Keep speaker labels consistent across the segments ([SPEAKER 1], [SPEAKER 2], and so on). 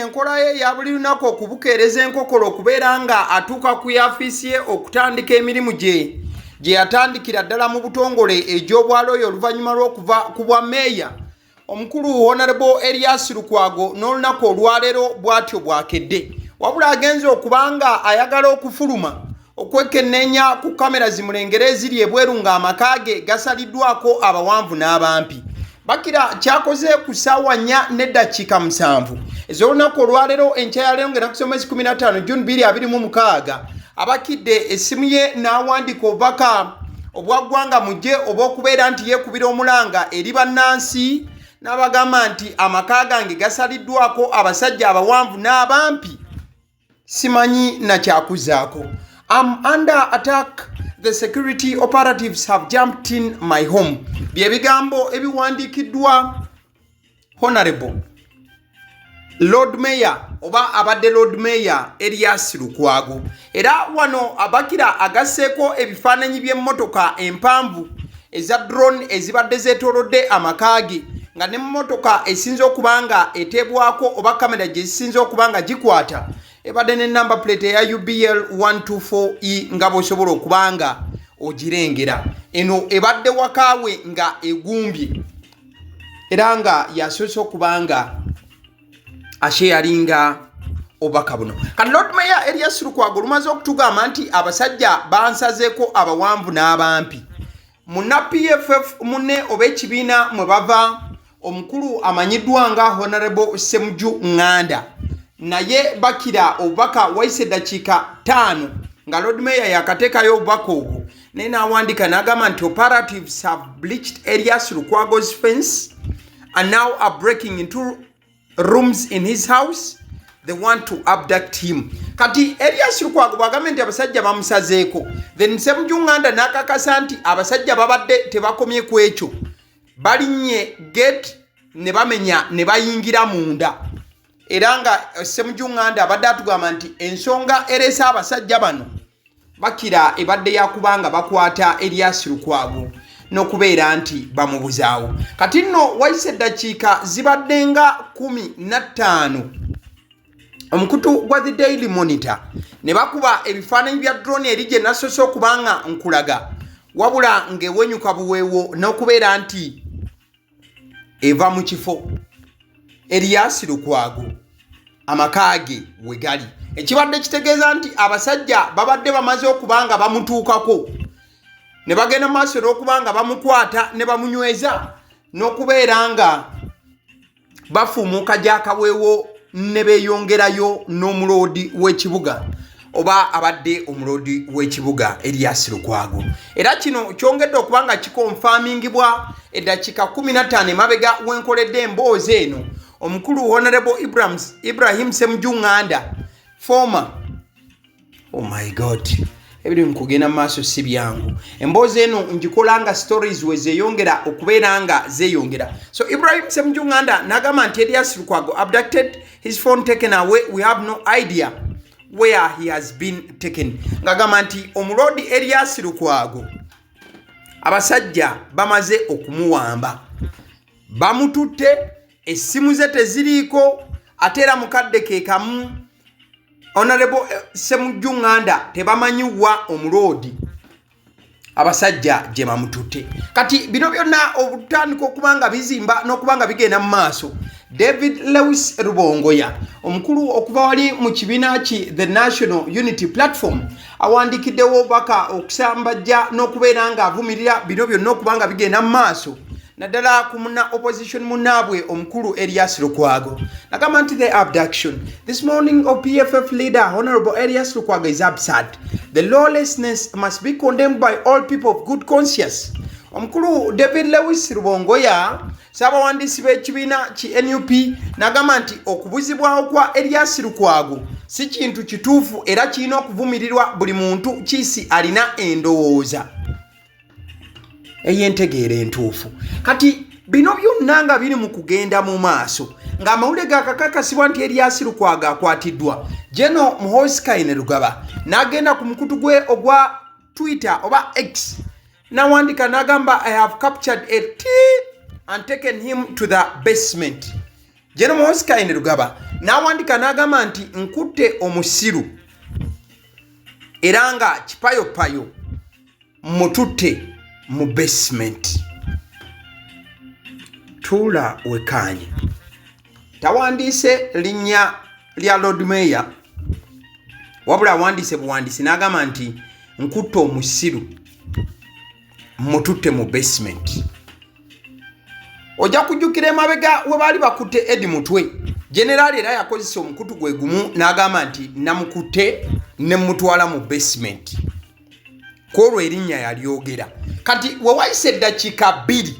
[SPEAKER 1] enkola ye ya buli lunaku okubukeereza enkokolo okubeera nga atuuka ku yafisi ye okutandika emirimu gye yatandikira ddala mu butongole egy'obwaloyo oluvannyuma lw'okuva ku bwa meeya omukulu Honorable Erias Lukwago n'olunaku olwaleero bw'atyo bwakedde wabula agenze okubanga ayagala okufuluma okwekenneenya ku kamera zimulengera eziri ebweru ng'amaka ge gasaliddwako abawanvu n'abampi. Bakira kyakoze ku ssaawa 4:07 ez'olunaku olwaleero enkya ya leero ng'ennaku z'omwezi 15 June 2026 abakidde essimu ye n'awandiika obubaka obwaggwanga mujje obw'okubeera nti yeekubira omulanga eri bannansi n'abagamba nti amaka gange gasaliddwako abasajja abawanvu n'abampi simanyi na kyakuzaako. I'm under attack. The security operatives have jumped in my home. Bye bigambo ebiwandiikiddwa Honorable Lord Mayor oba abadde Lord Mayor Erias Lukwago. Era wano abakira agasseeko ebifaananyi by'emmotoka empanvu eza drone ezibadde zeetoolodde amakaage nga n'emmotoka esinza okubanga eteebwako oba kamera gye zisinza okubanga gikwata ebadde ne number plate ya UBL 124E nga bw'osobola okubanga ogirengera. Eno ebadde wakaawe nga egumbye era nga yasoose okubanga asheyalinga obubaka buno. Kati Lord Mayor Erias Lukwago lumaze okutugamba nti abasajja bansazeeko abawanvu n'abampi. Munna PFF munne oba ekibiina mwe bava omukulu amanyiddwa nga Honorable Ssemujju Nganda naye bakira obubaka waise eddakiika 5 nga Lord Mayor yakateekayo obubaka obwo naye n'awandiika n'agamba nti operatives have breached Erias Lukwago's fence and now are breaking into rooms in his house. They want to abduct him. Kati Erias Lukwago bw'agambye nti abasajja bamusazeeko then Ssemujju Nganda n'akakasa nti abasajja babadde tebakomye ku ekyo balinnye gate ne bamenya ne bayingira munda. Era nga Ssemujju Nganda abadde atugamba nti ensonga ereesa abasajja bano bakira ebadde yakubanga bakwata Erias Lukwago n'okubeera nti bamubuzaawo. Kati nno wayise eddakiika zibadde nga 15 omukutu gwa The Daily Monitor ne bakuba ebifaananyi bya drone eri gye nasoose okubanga nkulaga wabula ng'ewenyuka buweewo n'okubeera nti eva mu kifo Erias Lukwago amakaage we gali. Ekibadde kitegeeza nti abasajja babadde bamaze okubanga bamutuukako ne bagenda maaso n'okubanga bamukwata ne bamunyweza n'okubeera nga bafuumuuka gy'akaweewo ne beeyongerayo n'omuloodi w'ekibuga oba abadde omuloodi w'ekibuga Erias Lukwago. Era kino kyongedde okubanga kikonfamingibwa eddakiika 15 emabega w'enkoledde emboozi eno omukulu Honorable Ibrahim Ssemujju Nganda former oh my god ebiri mukugenda maaso si byangu emboozi eno ngikolanga stories we zeeyongera okubeera nga zeeyongera. So Ibrahim Ssemujju Nganda n'agamba nti Erias Lukwago abducted, his phone taken away, we have no idea where he has been taken. Ngagamba nti omuloodi Erias Lukwago abasajja bamaze okumuwamba bamututte essimu ze teziriiko ate era mukadde ke kamu Honorable Ssemujju Nganda tebamanyiwa omuloodi abasajja gye bamututte. Kati bino byonna obutandika okubanga bizimba n'okubanga bigenda mu maaso David Lewis Rubongoya omukulu okuva wali mu kibiina ki The National Unity Platform awandiikiddewo obubaka okusambajja n'okubeera nga avumirira bino byonna okubanga bigenda mu maaso naddala ku munna opposition munnaabwe omukulu Erias Lukwago. Nagamba nti the abduction this morning of PFF leader Honorable Erias Lukwago is absurd. The lawlessness must be condemned by all people of good conscience. Omukulu David Lewis Rubongoya ssabawandiisi b'ekibiina ki NUP n'agamba nti okubuzibwawo kwa Erias Lukwago si kintu kituufu era kirina okuvumirirwa buli muntu kiisi alina endowooza ey'entegeera entuufu. Kati bino byonna nga biri mu kugenda mu maaso ng'amawulire gakakakasibwa nti Erias Lukwago akwatiddwa General Muhoozi n'agenda ku mukutu gwe ogwa Twitter oba X n'awandika n'agamba I have captured a thief and taken him to the basement. General Muhoozi n'awandika n'agamba nti nkutte omusiru era nga kipayopayo mututte mu basement. Tuula wekanye. Tawandiise linnya lya Lord Mayor wabula awandiise buwandiisi n'agamba nti nkutte omusiru mututte mu basement. Ojja kujjukira emabega we baali bakutte Edi Mutwe, Generali era yakozesa omukutu gwe gumu n'agamba nti namukutte ne mutwala mu basement. Kwolwo erinnya yalyogera. Kati we wayise eddakiika 2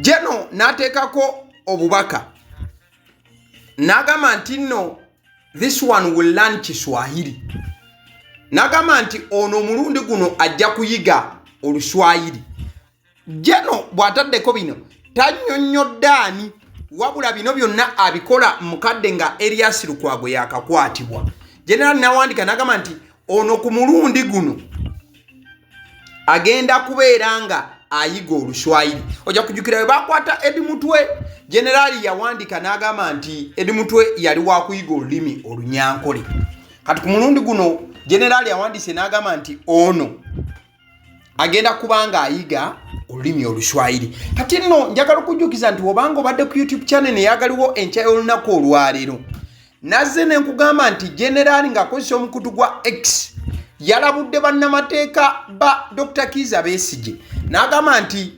[SPEAKER 1] Jeno n'ateekako Obubaka n'agamba nti no this one will learn Kiswahili. N'agamba nti ono omulundi guno ajja kuyiga Oluswahili. Jeno bw'ataddeko bino tannyonnyodde ani wabula bino byonna abikola mukadde nga Erias Lukwago yakakwatibwa. General n'awandika n'agamba nti ono ku mulundi guno agenda kubeera nga ayiga Oluswahili. Ojja kujjukira we bakwata Edi Mutwe, Generali yawandika n'agamba nti Edi Mutwe yali wa kuyiga olulimi Olunyankole. Kati ku mulundi guno Generali yawandise n'agamba nti ono agenda kubanga ayiga olulimi Oluswahili. Kati nno njagala okujjukiza nti obanga obadde ku YouTube channel eyagaliwo enkya y'olunaku olwaleero nazze ne nkugamba nti Generali ng'akozesa omukutu gwa X yalabudde bannamateeka ba Dr. Kizza Besigye n'agamba nti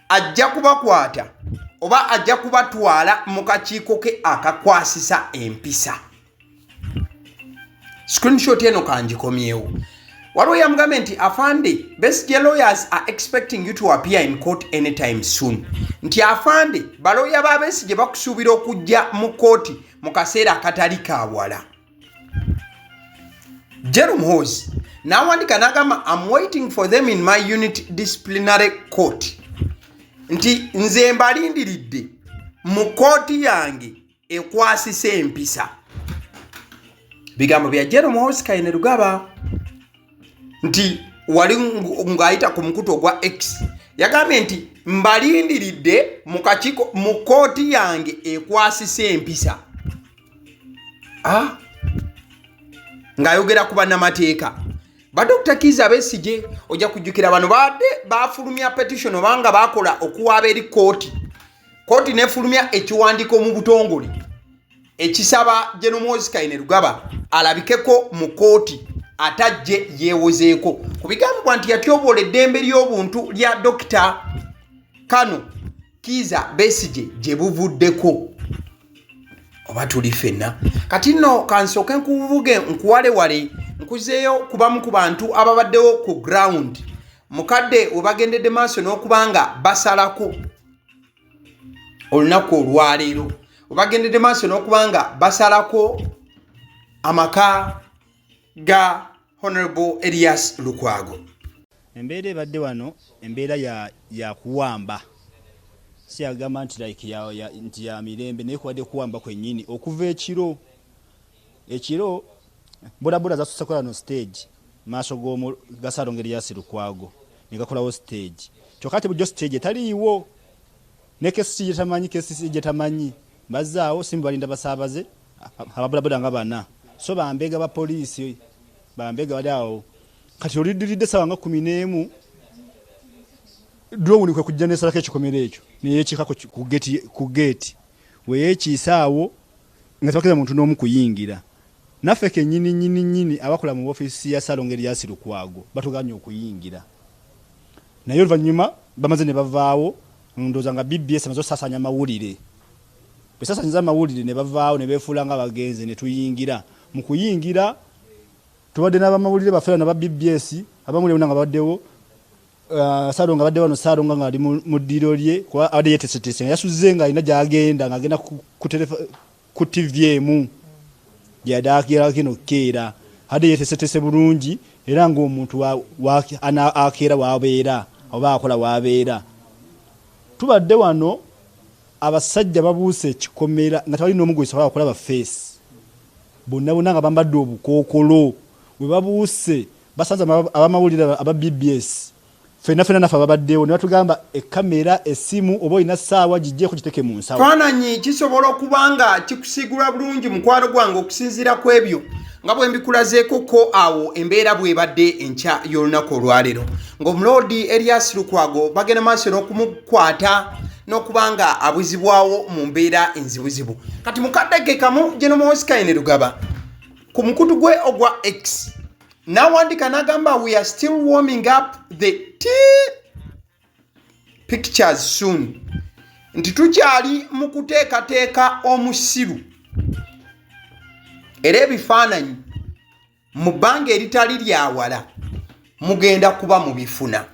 [SPEAKER 1] ajja kubakwata oba ajja kubatwala mu kakiiko ke akakwasisa empisa. Screenshot eno kangikomyewo. Waliwo yamugambe nti afande, Besigye lawyers are expecting you to appear in court anytime soon. Nti afande, balooya ba Besigye bakusuubira okujja mu kooti mu kaseera akatali kaawala. Muhoozi n'awandika n'agamba I'm waiting for them in my unit disciplinary court. Nti nze mbalindiridde mu kooti yange ekwasisa empisa. Bigambo bya Muhoozi Kayine Lugaba nti wali ng'ayita ku mukutu ogwa X yagambye nti mbalindiridde mu kakiiko mu kooti yange ekwasisa empisa. Ng'ayogera ku bannamateeka ba Dr. Kizza Besigye. Ojja kujjukira bano badde bafulumya petition obanga bakola okuwaaba eri kooti. Kooti n'efulumya ekiwandiiko mu butongole ekisaba Muhoozi Kayine Lugaba alabikeko mu kooti atajje yeewozeeko ku bigambibwa nti yatyoboola eddembe ly'obuntu lya Dr. Kizza Besigye gye buvuddeko. Oba tuli ffenna. Kati nno kansooke nkuvuge nkuwalewale nkuzeeyo kubamu ku bantu ababaddewo ku ground mukadde we bagendedde maaso n'okubanga basalako olunaku olwaleero. We bagendedde maaso n'okubanga basalako amaka ga Honorable Erias Lukwago.
[SPEAKER 2] Embeera ebadde wano embeera ya kuwamba. Si agamba nti like nti ya mirembe naye kuwadde kuwamba kwennyini okuva ekiro bodaboda zasusa kola no stage maaso gasalo ngeri Erias Lukwago negakolawo stage kyokka ate bujjo stage etaliiwo ne kesi gyetamanyi bazaawo simba balinda basaabaze ababodaboda nga bana so bambega ba poliisi bambega bali awo kati olidiridde sawa nga 11 drone kwe kujja nesalako ekikomero ekyo neyekikako ku gate weyekiisaawo nga tebakeza muntu n'omu kuyingira. Naffe kennyini abakola mu ofisi ya Salongo Erias Lukwago batuganye okuyingira. Naye oluvannyuma bamaze ne bavaawo ndowooza nga BBS amaze osasanya amawulire. Bwe sasanyiza amawulire ne bavaawo ne beefuula nga abagenzi ne tuyingira. Mu kuyingira tubadde n'abamawulire bafeera n'aba BBS abamulire nga baddewo Salongo abadde wano Salongo nga ali mu ddiro lye kuba abadde yeeteeseteese yasuzze nga alina gy'agenda ng'agenda ku TV emu gy'adaakira kino keera hadde yeeteeseteese bulungi era ng'omuntu akeera wabeera oba akola wabeera. Tubadde wano abasajja babuuse ekikomera nga tewali n'omu gwe sobola okulaba face bonna nga bambadde obukookolo bwe babuuse basanze abamawulire aba BBS fena nafa babaddewo ne batugamba ekamera essimu oba ina saawa gijje kugiteke mu nsawo
[SPEAKER 1] fananyi kisobola okubanga kikusigula bulungi mukwano gwange okusinziira ku ebyo nga bwe mbikulazeeko ko awo embeera bwebadde enkya y'olunaku olwaleero ng'omuloodi Erias Lukwago bagenda maaso n'okumukwata n'okubanga abuzibwawo mu mbeera enzibuzibu kati mukaddeke kamu Muhoozi Kainerugaba ku mukutu gwe ogwa X n'awandika n'agamba we are still warming up the pictures soon nti tukyali mu kuteekateeka omusiru era ebifaananyi mu bbanga eritali lyawala mugenda kuba mu bifuna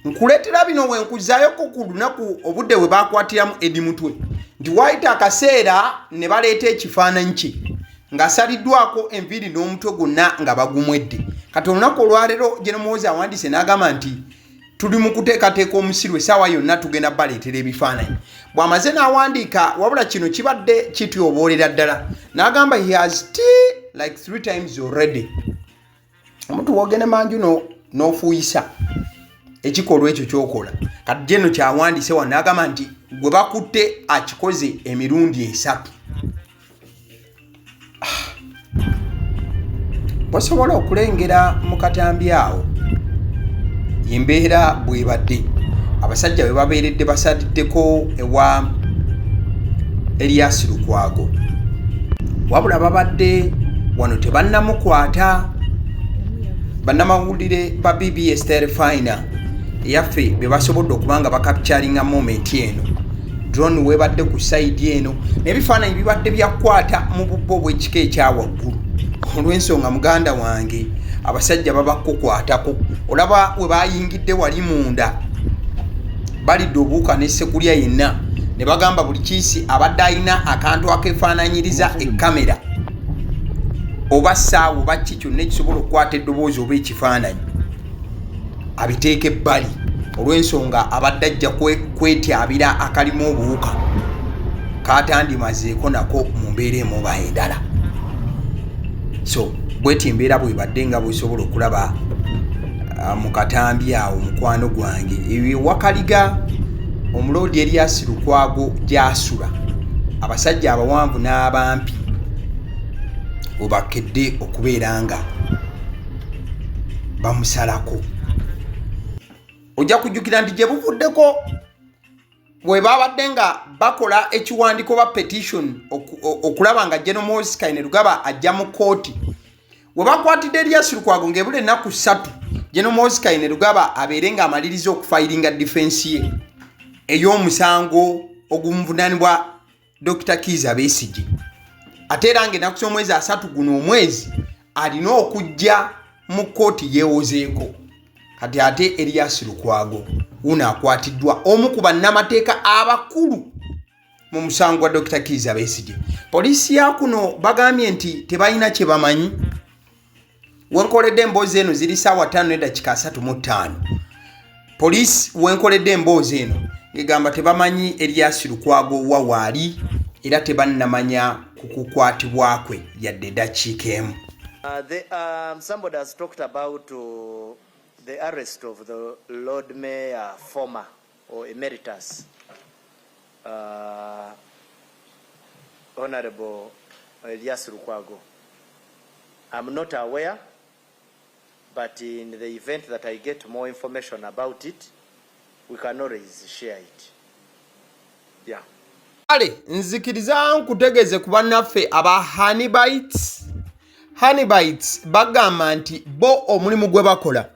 [SPEAKER 1] nkuleetera bino wenkuzzaayoko ku lunaku obudde we baakwatiramu Edi Mutwe nti waayita akaseera ne baleeta ekifaananyi kye ng'asaliddwako enviiri n'omutwe gwonna nga bagumwedde kati olunaku olwaleero Muhoozi awandiise n'agamba nti tuli mu kuteekateeka omusiru essaawa yonna tugenda baleetera ebifaananyi bw'amaze n'awandiika wabula kino kibadde kityoboolera ddala n'agamba he has like 3 times already omuntu wogenda manju n'ofuuyisa ekikolwa ekyo kyokola kati Jeno kyawandiise wano n'agamba nti gwe bakutte akikoze emirundi 3 basobola okulengera mu katambi awo embeera bwebadde abasajja bwe babeeredde basaliddeko ewa Erias Lukwago wabula babadde wano tebannamukwata bannamawulire ba BBS Telefina eyaffe be basobodde okubanga bakapcharinga moment eno drone webadde ku side eno n'ebifaananyi bibadde byakwata mu bubbo bw'ekika ekyawaggulu olw'ensonga muganda wange abasajja babakukwatako olaba we bayingidde wali munda balidde obuuka ne sekulya yenna ne bagamba buli kiisi abadde alina akantu akeefaananyiriza ekamera oba ssaawa oba ki kyonna ekisobola okukwata eddoboozi oba ekifaananyi abiteeke ebbali olw'ensonga abadde ajja kwetyabira akalimu obuwuka katandimazeeko nako mu mbeera emuba endala so bweti embeera bwebadde nga bwesobola okulaba mu katambi awo mukwano gwange ewakaliga omuloodi Erias Lukwago gy'asula abasajja abawanvu n'abampi webakedde okubeera nga bamusalako ojja kujjukira nti gye buvuddeko bwe babadde nga bakola ekiwandiiko ba petition okulaba nga Muhoozi Kainerugaba ajja mu kooti we bakwatidde Erias Lukwago ng'ebula ennaku 3 Muhoozi Kainerugaba abeere ng'amaliriza okufayiringa defense ye ey'omusango ogumuvunaanibwa Dr. Kizza Besigye ate era ng'ennaku z'omwezi 3 guno omwezi alina okujja mu kooti yeewozeeko kati ate Erias Lukwago uno akwatiddwa omu ku bannamateeka abakulu mu musango gwa Dr. Kizza Besigye poliisi ya kuno bagambye nti tebalina kye bamanyi wenkoledde emboozi eno ziri ssaawa 5:35 poliisi wenkoledde emboozi eno egamba tebamanyi Erias Lukwago wa waali era tebannamanya kukukwatibwa kwe yadde eddakiika emu.
[SPEAKER 3] Somebody has talked about the arrest of the Lord Mayor former or emeritus Honorable Erias Lukwago. I'm not aware, but in the event that I get more information about it, we can always share it. Yeah.
[SPEAKER 1] Ale nzikiriza nkutegeze ku bannaffe aba Honeybites bagamba nti bo omulimu gwe bakola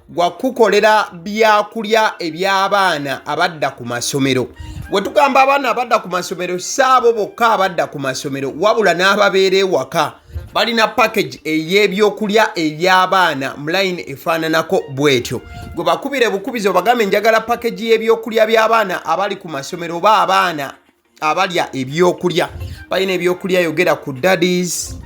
[SPEAKER 1] gwa kukolera byakulya eby'abaana abadda ku masomero. Bwe tugamba abaana abadda ku masomero saabo bokka abadda ku masomero wabula n'ababeera ewaka balina package ey'ebyokulya eby'abaana mu line efaananako bwetyo. Gwe bakubire bukubizo bagambe njagala package y'ebyokulya by'abaana abali ku masomero oba abaana abalya ebyokulya. Balina ebyokulya yogera ku daddies,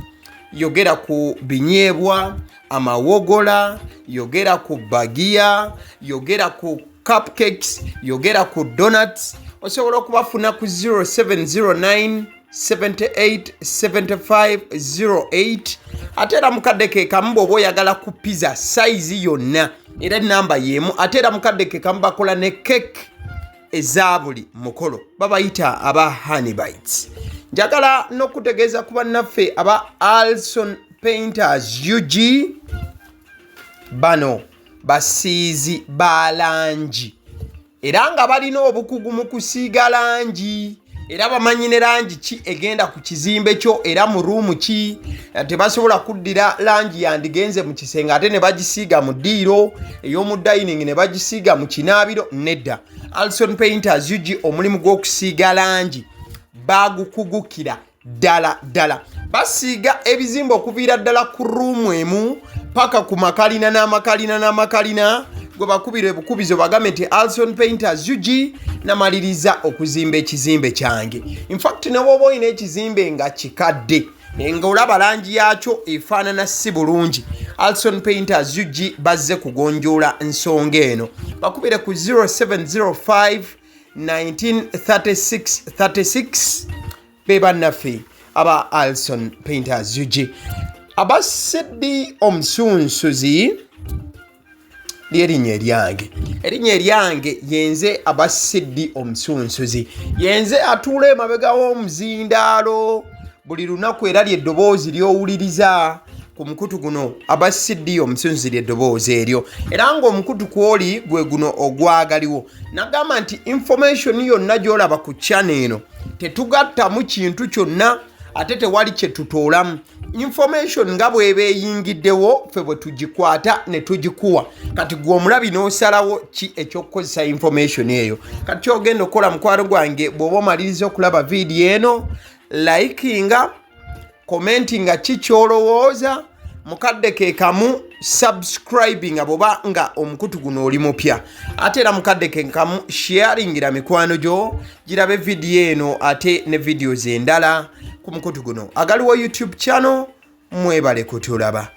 [SPEAKER 1] yogera ku binyeebwa, amawogola, yogera ku bagia, yogera ku cupcakes, yogera ku donuts. Osobola okubafuna ku 0709 787508 ate era mukadde ke kamu bw'oba oyagala ku pizza size yonna era namba yemu ate era mukadde ke kamu bakola ne cake eza buli mukolo babayita aba honey bites. Njagala n'okutegeeza ku bannaffe aba Alson Painters UG bano basiizi ba langi era nga balina obukugu mu kusiiga langi era bamanyi ne langi ki egenda ku kizimbe kyo era mu ruumu ki tebasobola kuddira langi yandigenze mu kisenge ate ne bagisiiga mu ddiiro ey'omu dining ne bagisiiga mu kinaabiro nedda. Alson Painters UG omulimu gw'okusiiga langi bagukugukira ddala basiiga ebizimbe okuviira ddala ku ruumu emu paka ku makalina n'amakalina gwe bakubira ebukubizo bagambe nti Alson Painters UG namaliriza okuzimba ekizimbe kyange. In fact ne bw'oba olina ekizimbe nga kikadde nga olaba langi yakyo efaanana si bulungi, Alson Painters UG bazze kugonjoola ensonga eno. Bakubire ku 0705 1936 be bannaffe aba Alson Painters UG. Aba Sedi Omusunsuzi lyerinnya eryange yenze aba Sedi Omusunsuzi yenze atuula emabega w'omuzindaalo buli lunaku era ly'eddoboozi ly'owuliriza ku mukutu guno aba Sedi Omusunsuzi ly'eddoboozi eryo era ng'omukutu kwoli gwe guno ogwagaliwo. Nagamba nti information yonna gy'olaba ku channel eno tetugattamu kintu kyonna ate tewali kye tutoolamu. Information nga bw'eba eyingiddewo ffe bwe tugikwata ne tugikuwa kati gwe omulabi n'osalawo ki eky'okukozesa information eyo. Kati ky'ogenda okukola mukwano gwange bw'oba omaliriza okulaba vidiyo eno likinga commentinga ki ky'olowooza mukadde ke kamu subscribinga bw'oba nga omukutu guno oli mupya ate era mukadde ke kamu sharingira mikwano gyo girabe vidiyo eno ate ne videos endala ku mukutu guno. Agaliwo YouTube channel mwebale kutulaba.